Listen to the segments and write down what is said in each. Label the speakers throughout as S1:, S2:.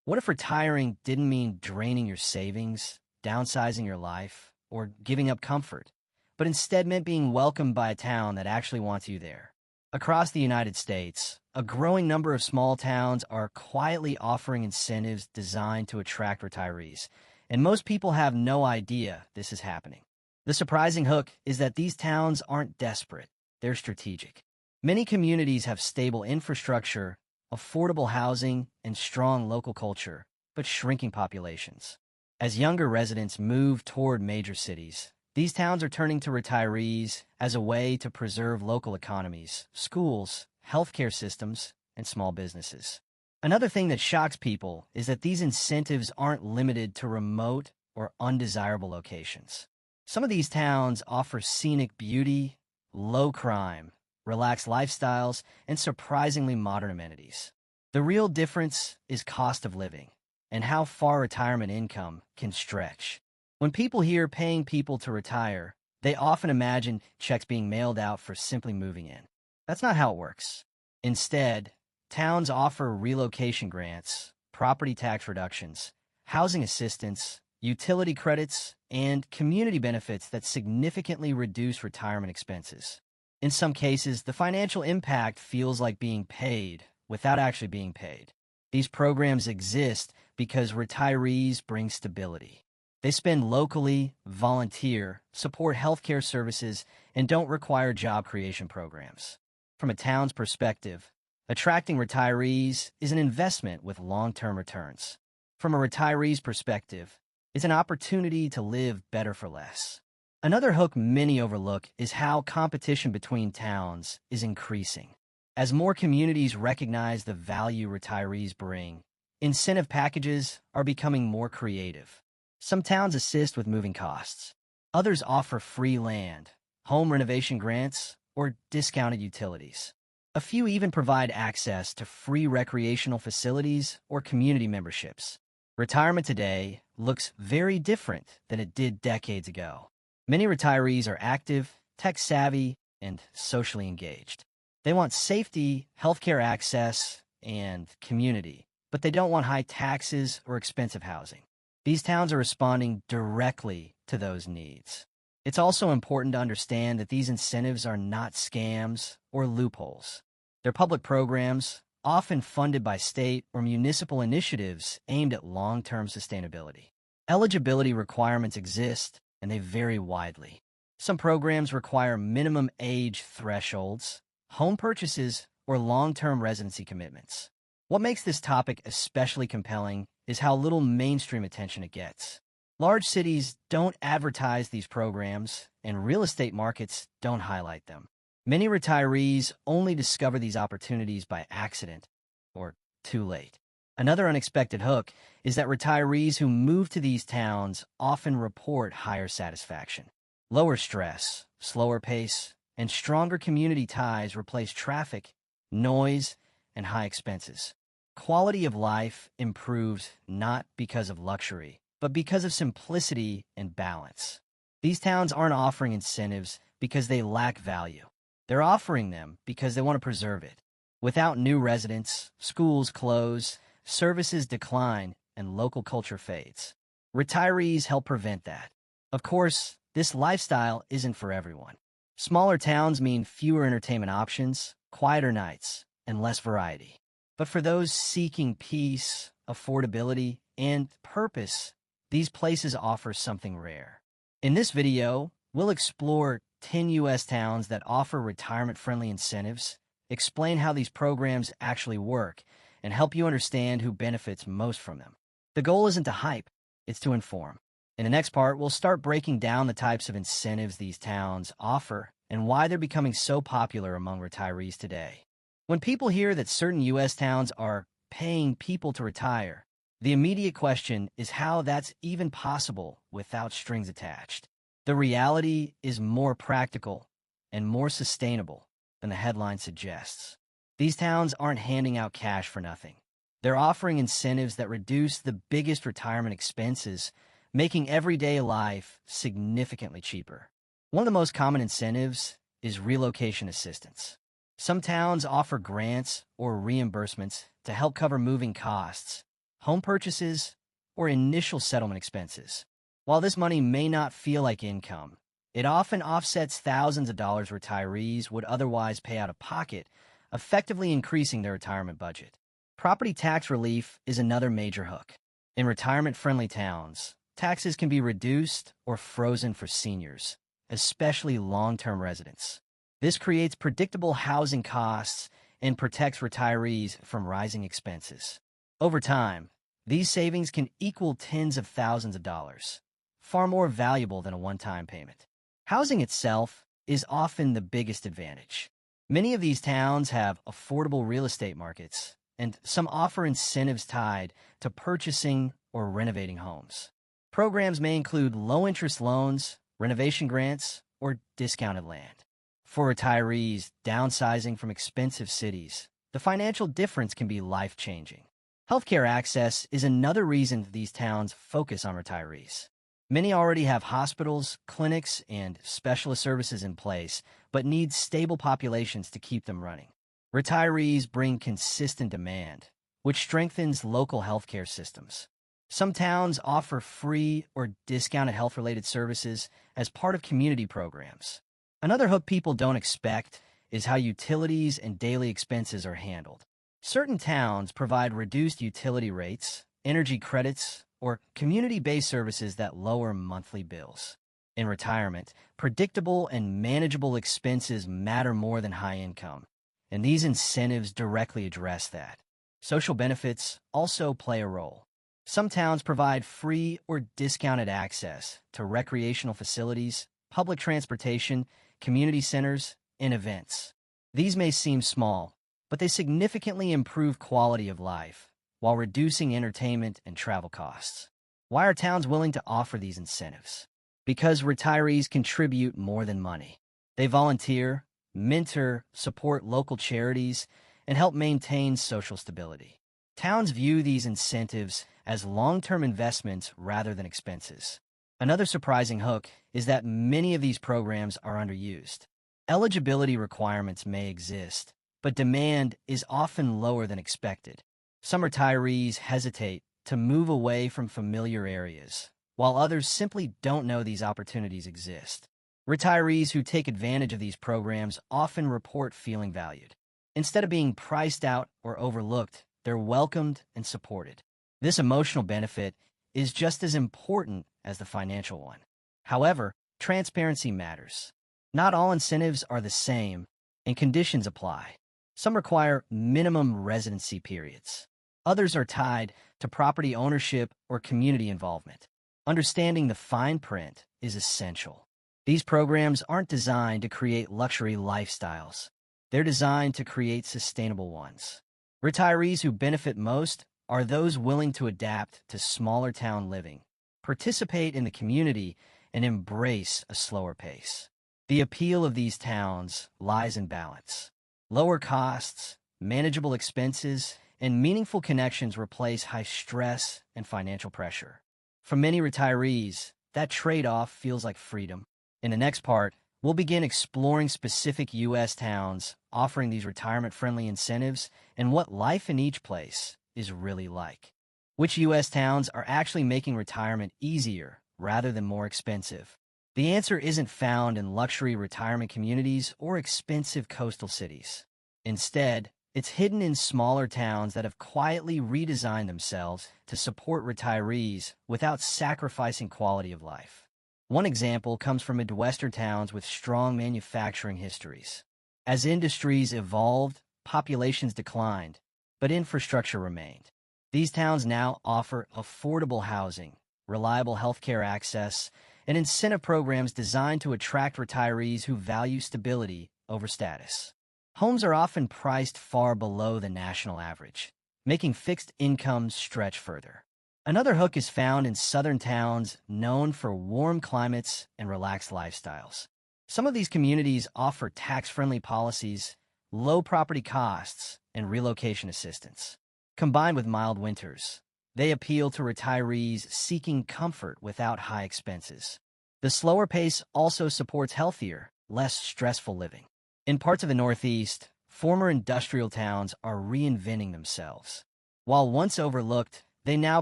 S1: What if retiring didn't mean draining your savings, downsizing your life, or giving up comfort, but instead meant being welcomed by a town that actually wants you there? Across the United States, a growing number of small towns are quietly offering incentives designed to attract retirees, and most people have no idea this is happening. The surprising hook is that these towns aren't desperate, they're strategic. Many communities have stable infrastructure, affordable housing, and strong local culture, but shrinking populations. As younger residents move toward major cities, these towns are turning to retirees as a way to preserve local economies, schools, healthcare systems, and small businesses. Another thing that shocks people is that these incentives aren't limited to remote or undesirable locations. Some of these towns offer scenic beauty, low crime, relaxed lifestyles, and surprisingly modern amenities. The real difference is cost of living and how far retirement income can stretch. When people hear paying people to retire, they often imagine checks being mailed out for simply moving in. That's not how it works. Instead, towns offer relocation grants, property tax reductions, housing assistance, utility credits, and community benefits that significantly reduce retirement expenses. In some cases, the financial impact feels like being paid without actually being paid. These programs exist because retirees bring stability. They spend locally, volunteer, support healthcare services, and don't require job creation programs. From a town's perspective, attracting retirees is an investment with long-term returns. From a retiree's perspective, it's an opportunity to live better for less. Another hook many overlook is how competition between towns is increasing. As more communities recognize the value retirees bring, incentive packages are becoming more creative. Some towns assist with moving costs. Others offer free land, home renovation grants, or discounted utilities. A few even provide access to free recreational facilities or community memberships. Retirement today looks very different than it did decades ago. Many retirees are active, tech-savvy, and socially engaged. They want safety, healthcare access, and community, but they don't want high taxes or expensive housing. These towns are responding directly to those needs. It's also important to understand that these incentives are not scams or loopholes. They're public programs, often funded by state or municipal initiatives aimed at long-term sustainability. Eligibility requirements exist, and they vary widely. Some programs require minimum age thresholds, home purchases, or long-term residency commitments. What makes this topic especially compelling is how little mainstream attention it gets. Large cities don't advertise these programs, and real estate markets don't highlight them. Many retirees only discover these opportunities by accident or too late. Another unexpected hook is that retirees who move to these towns often report higher satisfaction. Lower stress, slower pace, and stronger community ties replace traffic, noise, and high expenses. Quality of life improves not because of luxury, but because of simplicity and balance. These towns aren't offering incentives because they lack value. They're offering them because they want to preserve it. Without new residents, schools close, services decline, and local culture fades. Retirees help prevent that. Of course, this lifestyle isn't for everyone. Smaller towns mean fewer entertainment options, quieter nights, and less variety. But for those seeking peace, affordability, and purpose, these places offer something rare. In this video, we'll explore 10 U.S. towns that offer retirement-friendly incentives, explain how these programs actually work, and help you understand who benefits most from them. The goal isn't to hype, it's to inform. In the next part, we'll start breaking down the types of incentives these towns offer and why they're becoming so popular among retirees today. When people hear that certain U.S. towns are paying people to retire, the immediate question is how that's even possible without strings attached. The reality is more practical and more sustainable than the headline suggests. These towns aren't handing out cash for nothing. They're offering incentives that reduce the biggest retirement expenses, making everyday life significantly cheaper. One of the most common incentives is relocation assistance. Some towns offer grants or reimbursements to help cover moving costs, home purchases, or initial settlement expenses. While this money may not feel like income, it often offsets thousands of dollars retirees would otherwise pay out of pocket, effectively increasing their retirement budget. Property tax relief is another major hook. In retirement-friendly towns, taxes can be reduced or frozen for seniors, especially long-term residents. This creates predictable housing costs and protects retirees from rising expenses. Over time, these savings can equal tens of thousands of dollars, far more valuable than a one-time payment. Housing itself is often the biggest advantage. Many of these towns have affordable real estate markets, and some offer incentives tied to purchasing or renovating homes. Programs may include low-interest loans, renovation grants, or discounted land. For retirees downsizing from expensive cities, the financial difference can be life-changing. Healthcare access is another reason these towns focus on retirees. Many already have hospitals, clinics, and specialist services in place, but need stable populations to keep them running. Retirees bring consistent demand, which strengthens local healthcare systems. Some towns offer free or discounted health-related services as part of community programs. Another hook people don't expect is how utilities and daily expenses are handled. Certain towns provide reduced utility rates, energy credits, or community-based services that lower monthly bills. In retirement, predictable and manageable expenses matter more than high income, and these incentives directly address that. Social benefits also play a role. Some towns provide free or discounted access to recreational facilities, public transportation, community centers, and events. These may seem small, but they significantly improve quality of life while reducing entertainment and travel costs. Why are towns willing to offer these incentives? Because retirees contribute more than money. They volunteer, mentor, support local charities, and help maintain social stability. Towns view these incentives as long-term investments rather than expenses. Another surprising hook is that many of these programs are underused. Eligibility requirements may exist, but demand is often lower than expected. Some retirees hesitate to move away from familiar areas, while others simply don't know these opportunities exist. Retirees who take advantage of these programs often report feeling valued. Instead of being priced out or overlooked, they're welcomed and supported. This emotional benefit is just as important as the financial one. However, transparency matters. Not all incentives are the same, and conditions apply. Some require minimum residency periods. Others are tied to property ownership or community involvement. Understanding the fine print is essential. These programs aren't designed to create luxury lifestyles. They're designed to create sustainable ones. Retirees who benefit most are those willing to adapt to smaller town living, participate in the community, and embrace a slower pace. The appeal of these towns lies in balance. Lower costs, manageable expenses, and meaningful connections replace high stress and financial pressure. For many retirees, that trade-off feels like freedom. In the next part, we'll begin exploring specific U.S. towns offering these retirement-friendly incentives and what life in each place is really like. Which U.S. towns are actually making retirement easier rather than more expensive? The answer isn't found in luxury retirement communities or expensive coastal cities. Instead, it's hidden in smaller towns that have quietly redesigned themselves to support retirees without sacrificing quality of life. One example comes from Midwestern towns with strong manufacturing histories. As industries evolved, populations declined, but infrastructure remained. These towns now offer affordable housing, reliable healthcare access, and incentive programs designed to attract retirees who value stability over status. Homes are often priced far below the national average, making fixed incomes stretch further. Another hook is found in southern towns known for warm climates and relaxed lifestyles. Some of these communities offer tax-friendly policies, low property costs, and relocation assistance. Combined with mild winters, they appeal to retirees seeking comfort without high expenses. The slower pace also supports healthier, less stressful living. In parts of the Northeast, former industrial towns are reinventing themselves. While once overlooked, They now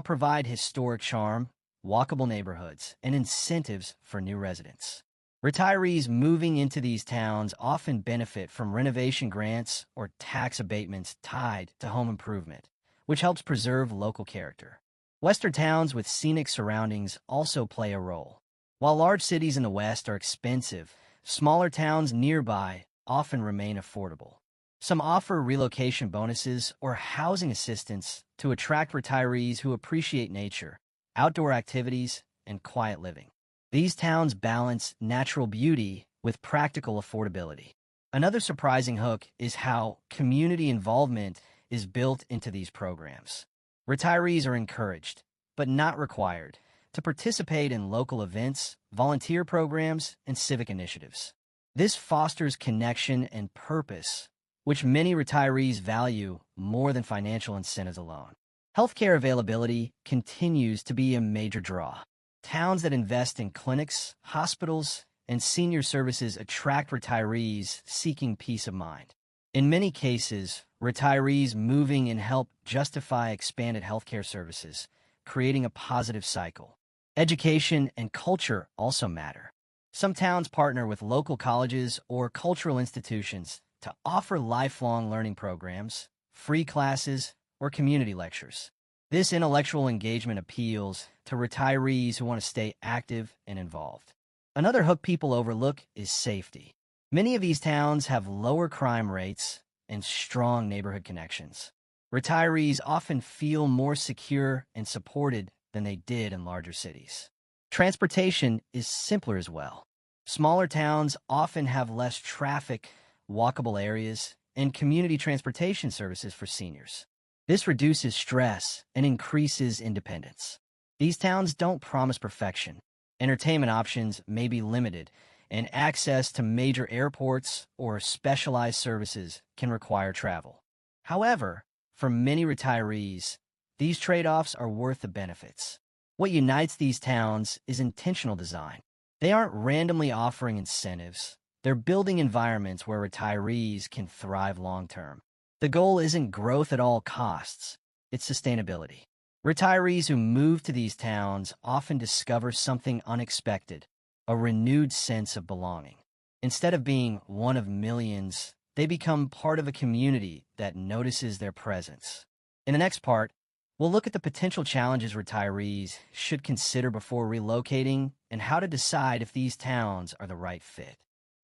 S1: provide historic charm, walkable neighborhoods, and incentives for new residents. Retirees moving into these towns often benefit from renovation grants or tax abatements tied to home improvement, which helps preserve local character. Western towns with scenic surroundings also play a role. While large cities in the West are expensive, smaller towns nearby often remain affordable. Some offer relocation bonuses or housing assistance to attract retirees who appreciate nature, outdoor activities, and quiet living. These towns balance natural beauty with practical affordability. Another surprising hook is how community involvement is built into these programs. Retirees are encouraged, but not required, to participate in local events, volunteer programs, and civic initiatives. This fosters connection and purpose, which many retirees value more than financial incentives alone. Healthcare availability continues to be a major draw. Towns that invest in clinics, hospitals, and senior services attract retirees seeking peace of mind. In many cases, retirees moving in help justify expanded healthcare services, creating a positive cycle. Education and culture also matter. Some towns partner with local colleges or cultural institutions to offer lifelong learning programs, free classes, or community lectures. This intellectual engagement appeals to retirees who want to stay active and involved. Another hook people overlook is safety. Many of these towns have lower crime rates and strong neighborhood connections. Retirees often feel more secure and supported than they did in larger cities. Transportation is simpler as well. Smaller towns often have less traffic, walkable areas, and community transportation services for seniors. This reduces stress and increases independence. These towns don't promise perfection. Entertainment options may be limited, and access to major airports or specialized services can require travel. However, for many retirees, these trade-offs are worth the benefits. What unites these towns is intentional design. They aren't randomly offering incentives. They're building environments where retirees can thrive long-term. The goal isn't growth at all costs, it's sustainability. Retirees who move to these towns often discover something unexpected, a renewed sense of belonging. Instead of being one of millions, they become part of a community that notices their presence. In the next part, we'll look at the potential challenges retirees should consider before relocating and how to decide if these towns are the right fit.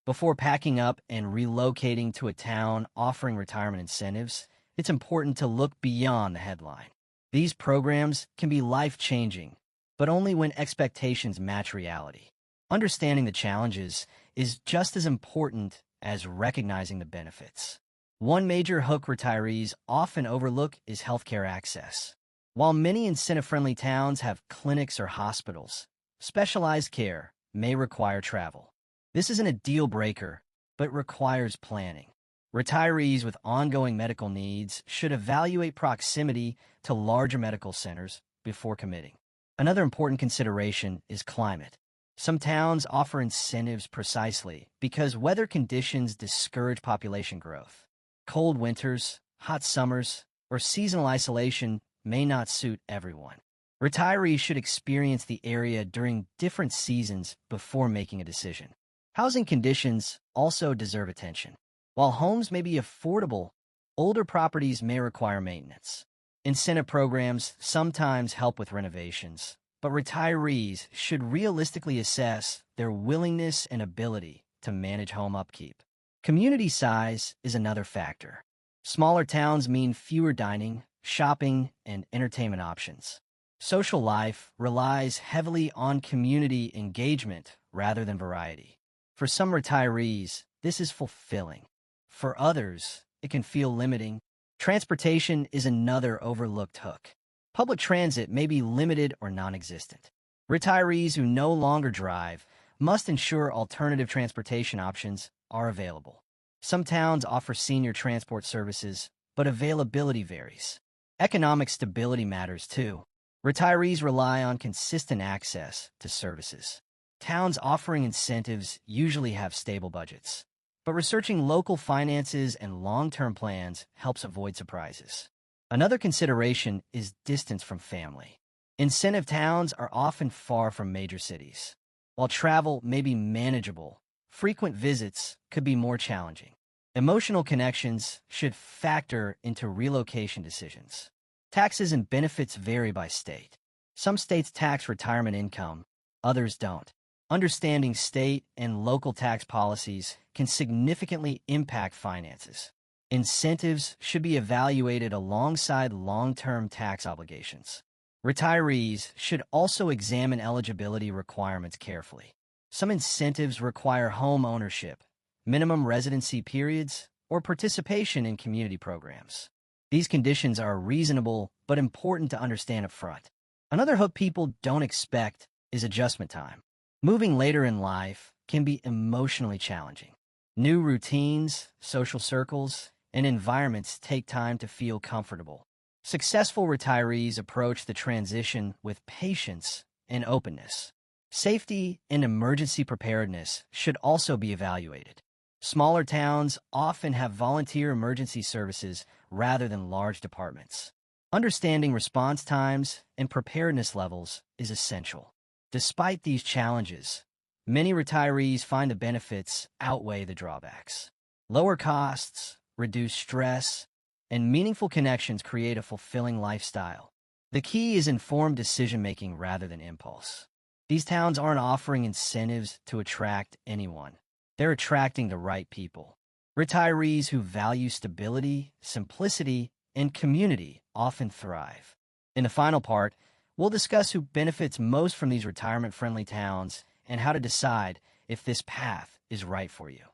S1: Before packing up and relocating to a town offering retirement incentives, it's important to look beyond the headline. These programs can be life-changing, but only when expectations match reality. Understanding the challenges is just as important as recognizing the benefits. One major hook retirees often overlook is healthcare access. While many incentive-friendly towns have clinics or hospitals, specialized care may require travel. This isn't a deal breaker, but requires planning. Retirees with ongoing medical needs should evaluate proximity to larger medical centers before committing. Another important consideration is climate. Some towns offer incentives precisely because weather conditions discourage population growth. Cold winters, hot summers, or seasonal isolation may not suit everyone. Retirees should experience the area during different seasons before making a decision. Housing conditions also deserve attention. While homes may be affordable, older properties may require maintenance. Incentive programs sometimes help with renovations, but retirees should realistically assess their willingness and ability to manage home upkeep. Community size is another factor. Smaller towns mean fewer dining, shopping, and entertainment options. Social life relies heavily on community engagement rather than variety. For some retirees, this is fulfilling. For others, it can feel limiting. Transportation is another overlooked hook. Public transit may be limited or non-existent. Retirees who no longer drive must ensure alternative transportation options are available. Some towns offer senior transport services, but availability varies. Economic stability matters too. Retirees rely on consistent access to services. Towns offering incentives usually have stable budgets, but researching local finances and long-term plans helps avoid surprises. Another consideration is distance from family. Incentive towns are often far from major cities. While travel may be manageable, frequent visits could be more challenging. Emotional connections should factor into relocation decisions. Taxes and benefits vary by state. Some states tax retirement income, others don't. Understanding state and local tax policies can significantly impact finances. Incentives should be evaluated alongside long-term tax obligations. Retirees should also examine eligibility requirements carefully. Some incentives require home ownership, minimum residency periods, or participation in community programs. These conditions are reasonable but important to understand upfront. Another hook people don't expect is adjustment time. Moving later in life can be emotionally challenging. New routines, social circles, and environments take time to feel comfortable. Successful retirees approach the transition with patience and openness. Safety and emergency preparedness should also be evaluated. Smaller towns often have volunteer emergency services rather than large departments. Understanding response times and preparedness levels is essential. Despite these challenges, many retirees find the benefits outweigh the drawbacks. Lower costs, reduced stress, and meaningful connections create a fulfilling lifestyle. The key is informed decision-making rather than impulse. These towns aren't offering incentives to attract anyone. They're attracting the right people. Retirees who value stability, simplicity, and community often thrive. In the final part, we'll discuss who benefits most from these retirement-friendly towns and how to decide if this path is right for you.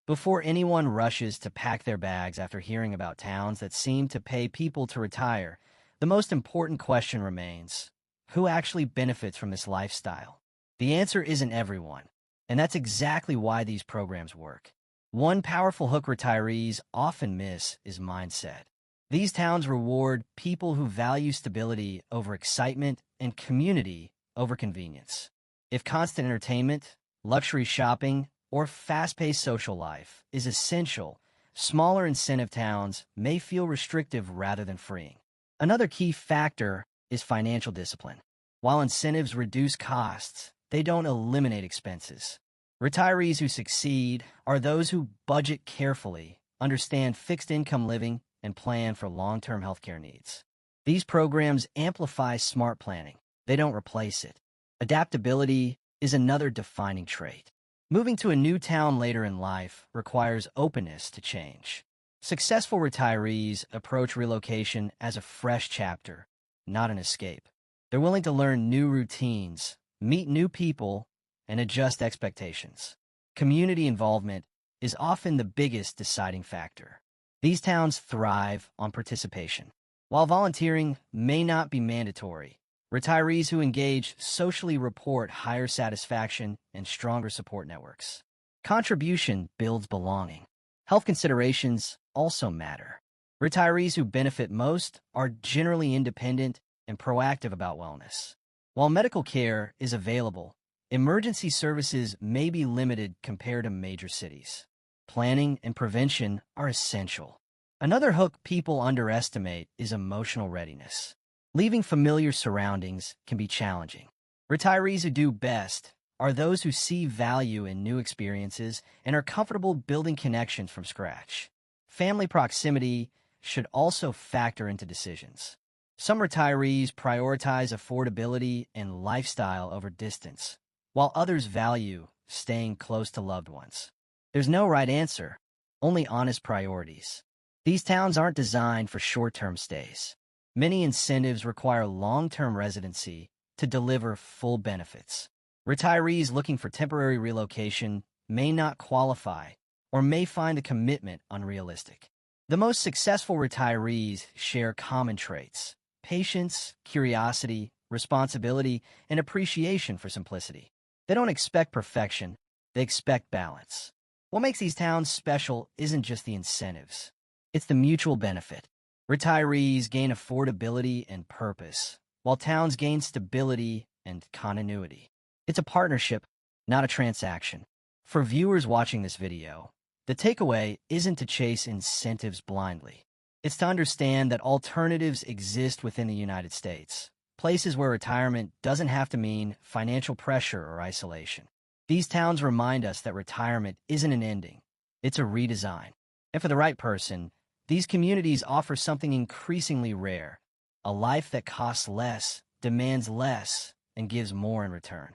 S1: Before anyone rushes to pack their bags after hearing about towns that seem to pay people to retire, the most important question remains: who actually benefits from this lifestyle? The answer isn't everyone, and that's exactly why these programs work. One powerful hook retirees often miss is mindset. These towns reward people who value stability over excitement and community over convenience. If constant entertainment, luxury shopping, or fast-paced social life is essential, smaller incentive towns may feel restrictive rather than freeing. Another key factor is financial discipline. While incentives reduce costs, they don't eliminate expenses. Retirees who succeed are those who budget carefully, understand fixed income living, and plan for long-term healthcare needs. These programs amplify smart planning. They don't replace it. Adaptability is another defining trait. Moving to a new town later in life requires openness to change. Successful retirees approach relocation as a fresh chapter, not an escape. They're willing to learn new routines, meet new people, and adjust expectations. Community involvement is often the biggest deciding factor. These towns thrive on participation. While volunteering may not be mandatory, retirees who engage socially report higher satisfaction and stronger support networks. Contribution builds belonging. Health considerations also matter. Retirees who benefit most are generally independent and proactive about wellness. While medical care is available, emergency services may be limited compared to major cities. Planning and prevention are essential. Another hook people underestimate is emotional readiness. Leaving familiar surroundings can be challenging. Retirees who do best are those who see value in new experiences and are comfortable building connections from scratch. Family proximity should also factor into decisions. Some retirees prioritize affordability and lifestyle over distance, while others value staying close to loved ones. There's no right answer, only honest priorities. These towns aren't designed for short-term stays. Many incentives require long-term residency to deliver full benefits. Retirees looking for temporary relocation may not qualify or may find the commitment unrealistic. The most successful retirees share common traits: patience, curiosity, responsibility, and appreciation for simplicity. They don't expect perfection, they expect balance. What makes these towns special isn't just the incentives. It's the mutual benefit. Retirees gain affordability and purpose, while towns gain stability and continuity. It's a partnership, not a transaction. For viewers watching this video, the takeaway isn't to chase incentives blindly. It's to understand that alternatives exist within the United States, places where retirement doesn't have to mean financial pressure or isolation. These towns remind us that retirement isn't an ending, it's a redesign. And for the right person, these communities offer something increasingly rare, a life that costs less, demands less, and gives more in return.